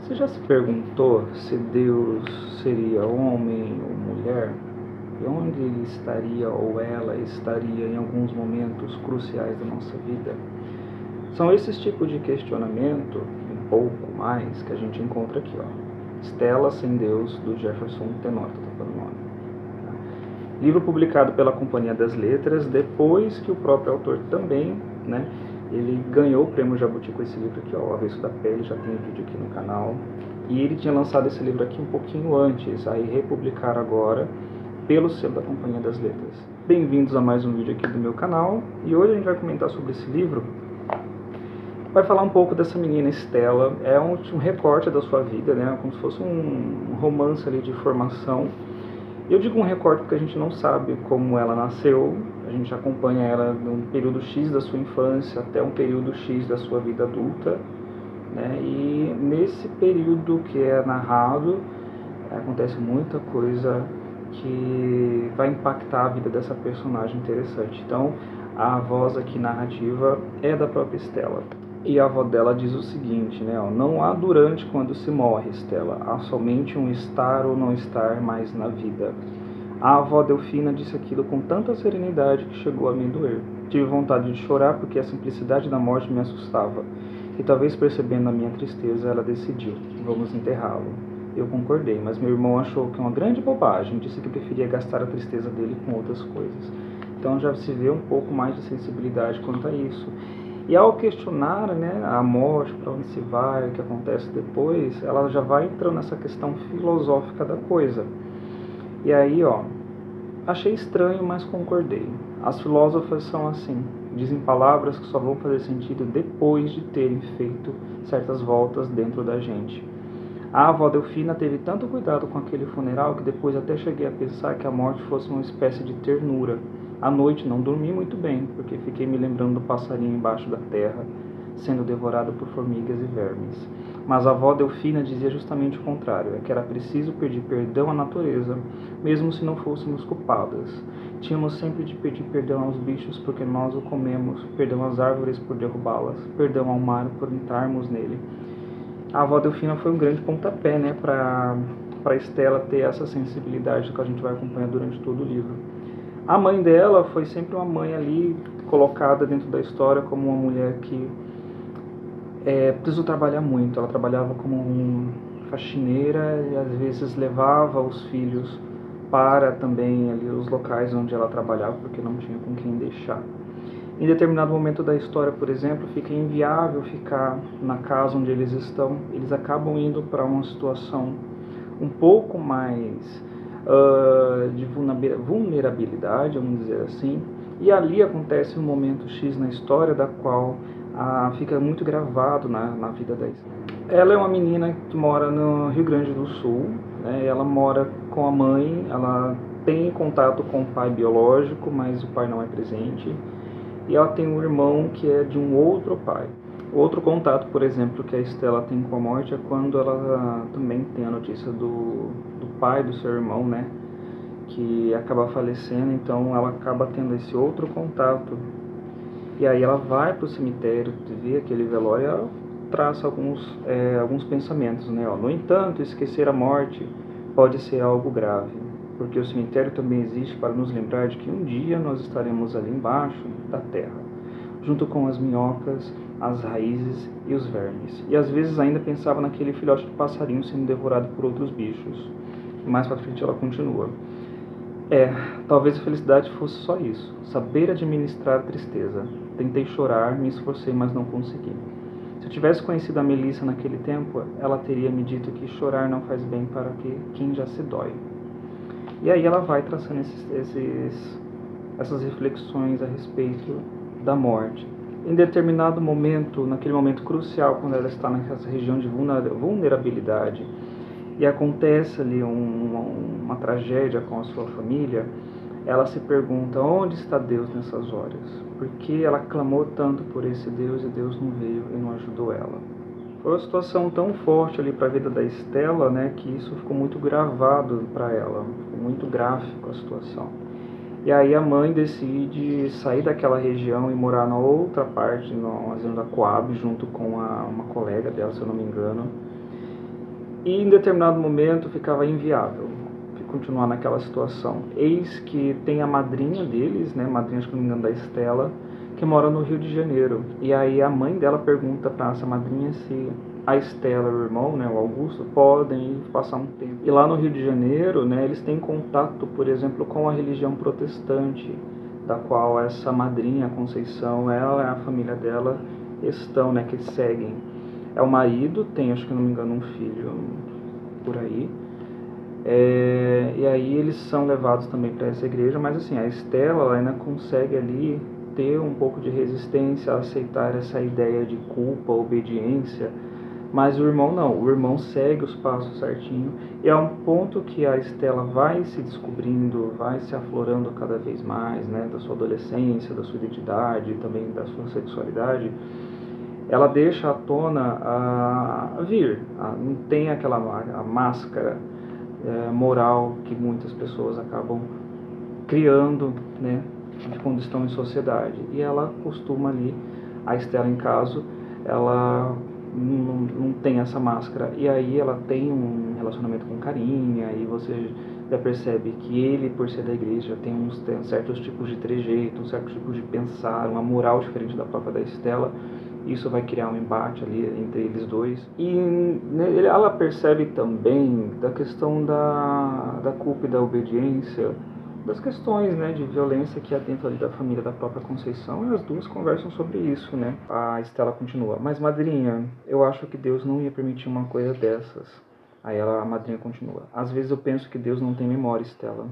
Você já se perguntou se Deus seria homem ou mulher? E onde ele estaria ou ela estaria em alguns momentos cruciais da nossa vida? São esses tipos de questionamento, um pouco mais, que a gente encontra aqui, ó. Estela Sem Deus, do Jefferson Tenório, tá falando o nome. Livro publicado pela Companhia das Letras, depois que o próprio autor também, ele ganhou o prêmio Jabuti com esse livro aqui, ó, O Avesso da Pele, já tem vídeo aqui no canal. E ele tinha lançado esse livro aqui um pouquinho antes, aí republicaram agora pelo selo da Companhia das Letras. Bem-vindos a mais um vídeo aqui do meu canal, e hoje a gente vai comentar sobre esse livro. Vai falar um pouco dessa menina Estela, é um recorte da sua vida, como se fosse um romance ali de formação. Eu digo um recorte porque a gente não sabe como ela nasceu, a gente acompanha ela num período X da sua infância até um período X da sua vida adulta, e nesse período que é narrado, acontece muita coisa que vai impactar a vida dessa personagem interessante. Então, a voz aqui narrativa é da própria Estela. E a avó dela diz o seguinte, não há durante quando se morre, Estela, há somente um estar ou não estar mais na vida. A avó Delfina disse aquilo com tanta serenidade que chegou a me doer. Tive vontade de chorar porque a simplicidade da morte me assustava. E talvez percebendo a minha tristeza, ela decidiu, vamos enterrá-lo. Eu concordei, mas meu irmão achou que é uma grande bobagem, disse que preferia gastar a tristeza dele com outras coisas. Então já se vê um pouco mais de sensibilidade quanto a isso. E ao questionar a morte, para onde se vai, o que acontece depois, ela já vai entrando nessa questão filosófica da coisa. E aí, achei estranho, mas concordei. As filósofas são assim, dizem palavras que só vão fazer sentido depois de terem feito certas voltas dentro da gente. A avó Delfina teve tanto cuidado com aquele funeral que depois até cheguei a pensar que a morte fosse uma espécie de ternura. À noite não dormi muito bem, porque fiquei me lembrando do passarinho embaixo da terra, sendo devorado por formigas e vermes. Mas a avó Delfina dizia justamente o contrário, que era preciso pedir perdão à natureza, mesmo se não fôssemos culpadas. Tínhamos sempre de pedir perdão aos bichos porque nós o comemos, perdão às árvores por derrubá-las, perdão ao mar por entrarmos nele. A avó Delfina foi um grande pontapé, para Estela ter essa sensibilidade que a gente vai acompanhar durante todo o livro. A mãe dela foi sempre uma mãe ali colocada dentro da história como uma mulher que precisou trabalhar muito. Ela trabalhava como faxineira e às vezes levava os filhos para também ali os locais onde ela trabalhava porque não tinha com quem deixar. Em determinado momento da história, por exemplo, fica inviável ficar na casa onde eles estão. Eles acabam indo para uma situação um pouco mais de vulnerabilidade, vamos dizer assim. E ali acontece um momento X na história, da qual fica muito gravado na vida da Estela. Ela é uma menina que mora no Rio Grande do Sul, ela mora com a mãe, ela tem contato com o pai biológico, mas o pai não é presente. E ela tem um irmão que é de um outro pai. Outro contato, por exemplo, que a Estela tem com a morte é quando ela também tem a notícia do pai do seu irmão, que acaba falecendo, então ela acaba tendo esse outro contato. E aí ela vai para o cemitério, vê aquele velório e ela traça alguns pensamentos. No entanto, esquecer a morte pode ser algo grave, porque o cemitério também existe para nos lembrar de que um dia nós estaremos ali embaixo da terra, junto com as minhocas, as raízes e os vermes. E às vezes ainda pensava naquele filhote de passarinho sendo devorado por outros bichos. E mais para frente ela continua. Talvez a felicidade fosse só isso, saber administrar a tristeza. Tentei chorar, me esforcei, mas não consegui. Se eu tivesse conhecido a Melissa naquele tempo, ela teria me dito que chorar não faz bem para quem já se dói. E aí ela vai traçando essas reflexões a respeito da morte. Em determinado momento, naquele momento crucial, quando ela está nessa região de vulnerabilidade, e acontece ali uma tragédia com a sua família, ela se pergunta onde está Deus nessas horas? Porque ela clamou tanto por esse Deus e Deus não veio e não ajudou ela. Foi uma situação tão forte ali para a vida da Estela, que isso ficou muito gravado para ela, ficou muito gráfico a situação. E aí a mãe decide sair daquela região e morar na outra parte, na zona da Coab, junto com uma colega dela, se eu não me engano. E em determinado momento ficava inviável continuar naquela situação. Eis que tem a madrinha deles, né, madrinha, acho que não me engano, da Estela, que mora no Rio de Janeiro. E aí a mãe dela pergunta para essa madrinha se a Estela e o irmão, né, o Augusto, podem passar um tempo. E lá no Rio de Janeiro, né, eles têm contato, por exemplo, com a religião protestante, da qual essa madrinha, a Conceição, ela e a família dela estão, né, que seguem. É o marido, tem, acho que não me engano, um filho por aí. E aí eles são levados também para essa igreja, mas assim, a Estela ela ainda consegue ali ter um pouco de resistência a aceitar essa ideia de culpa, obediência, mas o irmão não, o irmão segue os passos certinho, e é um ponto que a Estela vai se descobrindo, vai se aflorando cada vez mais, né, da sua adolescência, da sua identidade, também da sua sexualidade. Ela deixa à tona a vir, não tem aquela a máscara moral que muitas pessoas acabam criando, né, quando estão em sociedade. E ela costuma ali, a Estela em caso, ela não tem essa máscara. E aí ela tem um relacionamento com carinha, e você já percebe que ele, por ser da igreja, tem certos tipos de trejeito, um certo tipo de pensar, uma moral diferente da própria da Estela. Isso vai criar um embate ali entre eles dois. E né, ela percebe também da questão da culpa e da obediência, das questões, né, de violência que há dentro ali da família da própria Conceição, e as duas conversam sobre isso, né. A Estela continua: mas madrinha, eu acho que Deus não ia permitir uma coisa dessas. Aí a madrinha continua: às vezes eu penso que Deus não tem memória, Estela.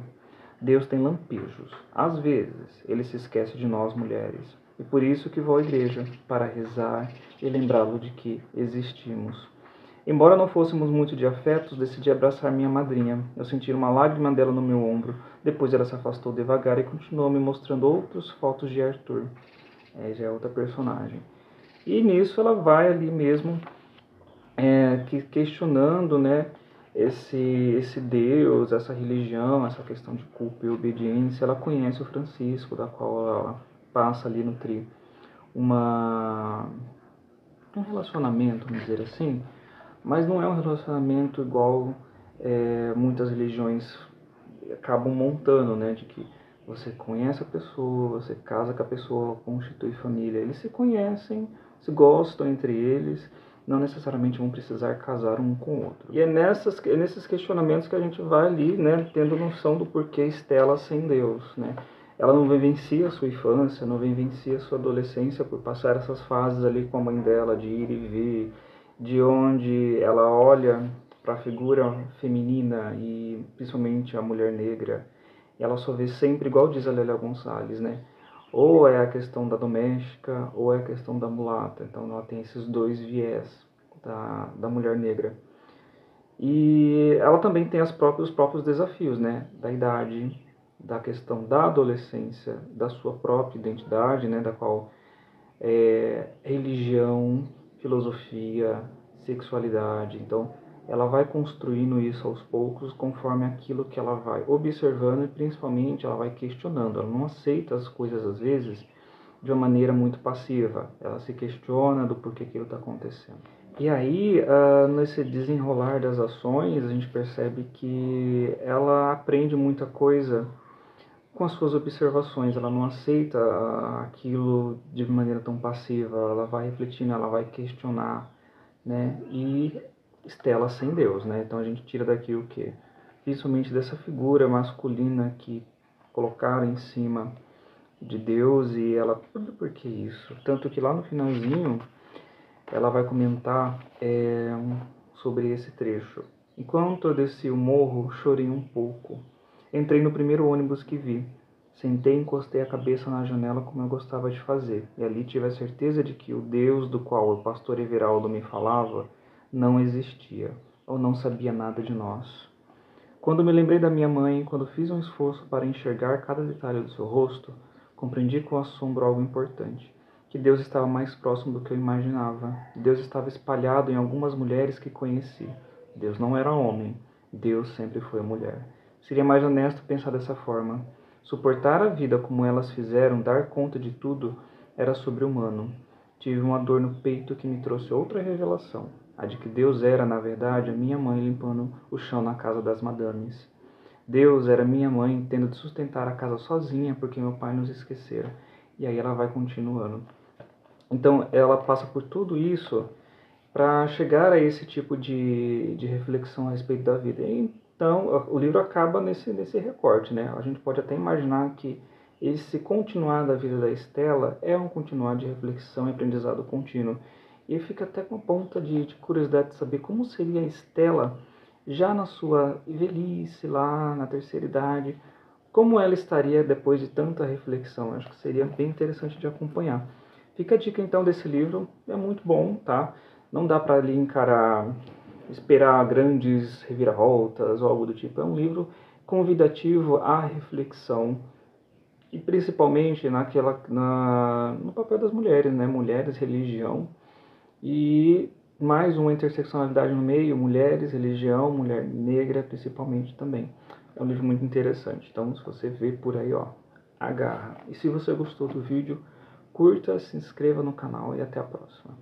Deus tem lampejos. Às vezes ele se esquece de nós mulheres. E por isso que vou à igreja, para rezar e lembrá-lo de que existimos. Embora não fôssemos muito de afetos, decidi abraçar minha madrinha. Eu senti uma lágrima dela no meu ombro. Depois ela se afastou devagar e continuou me mostrando outras fotos de Arthur. Já é outra personagem. E nisso ela vai ali mesmo questionando, né, esse Deus, essa religião, essa questão de culpa e obediência. Ela conhece o Francisco, da qual ela passa ali no trio um relacionamento, vamos dizer assim, mas não é um relacionamento igual muitas religiões acabam montando, né, de que você conhece a pessoa, você casa com a pessoa, constitui família. Eles se conhecem, se gostam entre eles, não necessariamente vão precisar casar um com o outro. E é nesses questionamentos que a gente vai ali, né, tendo noção do porquê Estela sem Deus, né. Ela não vivencia a sua infância, não vivencia a sua adolescência por passar essas fases ali com a mãe dela, de ir e vir, de onde ela olha para a figura feminina e principalmente a mulher negra, e ela só vê sempre, igual diz a Lélia Gonçalves, né? Ou é a questão da doméstica, ou é a questão da mulata. Então ela tem esses dois viés da mulher negra. E ela também tem os próprios desafios, né? Da idade, da questão da adolescência, da sua própria identidade, né? Da qual religião, filosofia, sexualidade. Então ela vai construindo isso aos poucos, conforme aquilo que ela vai observando, e principalmente ela vai questionando. Ela não aceita as coisas às vezes de uma maneira muito passiva. Ela se questiona do porquê aquilo está acontecendo. E aí, nesse desenrolar das ações, a gente percebe que ela aprende muita coisa com as suas observações. Ela não aceita aquilo de maneira tão passiva. Ela vai refletindo, ela vai questionar, né? E Estela sem Deus, né? Então a gente tira daqui o quê? Principalmente dessa figura masculina que colocaram em cima de Deus, e ela, por que isso? Tanto que lá no finalzinho ela vai comentar sobre esse trecho. Enquanto eu desci o morro, chorei um pouco. Entrei no primeiro ônibus que vi. Sentei e encostei a cabeça na janela como eu gostava de fazer, e ali tive a certeza de que o Deus do qual o pastor Everaldo me falava não existia, ou não sabia nada de nós. Quando me lembrei da minha mãe, quando fiz um esforço para enxergar cada detalhe do seu rosto, compreendi com assombro algo importante, que Deus estava mais próximo do que eu imaginava. Deus estava espalhado em algumas mulheres que conheci. Deus não era homem, Deus sempre foi mulher. Seria mais honesto pensar dessa forma. Suportar a vida como elas fizeram, dar conta de tudo, era sobre-humano. Tive uma dor no peito que me trouxe outra revelação. A de que Deus era, na verdade, a minha mãe limpando o chão na casa das madames. Deus era minha mãe tendo de sustentar a casa sozinha porque meu pai nos esquecera. E aí ela vai continuando. Então ela passa por tudo isso para chegar a esse tipo de reflexão a respeito da vida. Então o livro acaba nesse recorte, né? A gente pode até imaginar que esse continuar da vida da Estela é um continuar de reflexão e aprendizado contínuo. E fica até com a ponta de curiosidade de saber como seria a Estela já na sua velhice, lá na terceira idade, como ela estaria depois de tanta reflexão. Acho que seria bem interessante de acompanhar. Fica a dica então desse livro, é muito bom, tá? Não dá para ali encarar, esperar grandes reviravoltas ou algo do tipo. É um livro convidativo à reflexão e principalmente no papel das mulheres, né? Mulheres, religião e mais uma interseccionalidade no meio, mulheres, religião, mulher negra principalmente também. É um livro muito interessante. Então, se você vê por aí, ó, agarra. E se você gostou do vídeo, curta, se inscreva no canal e até a próxima.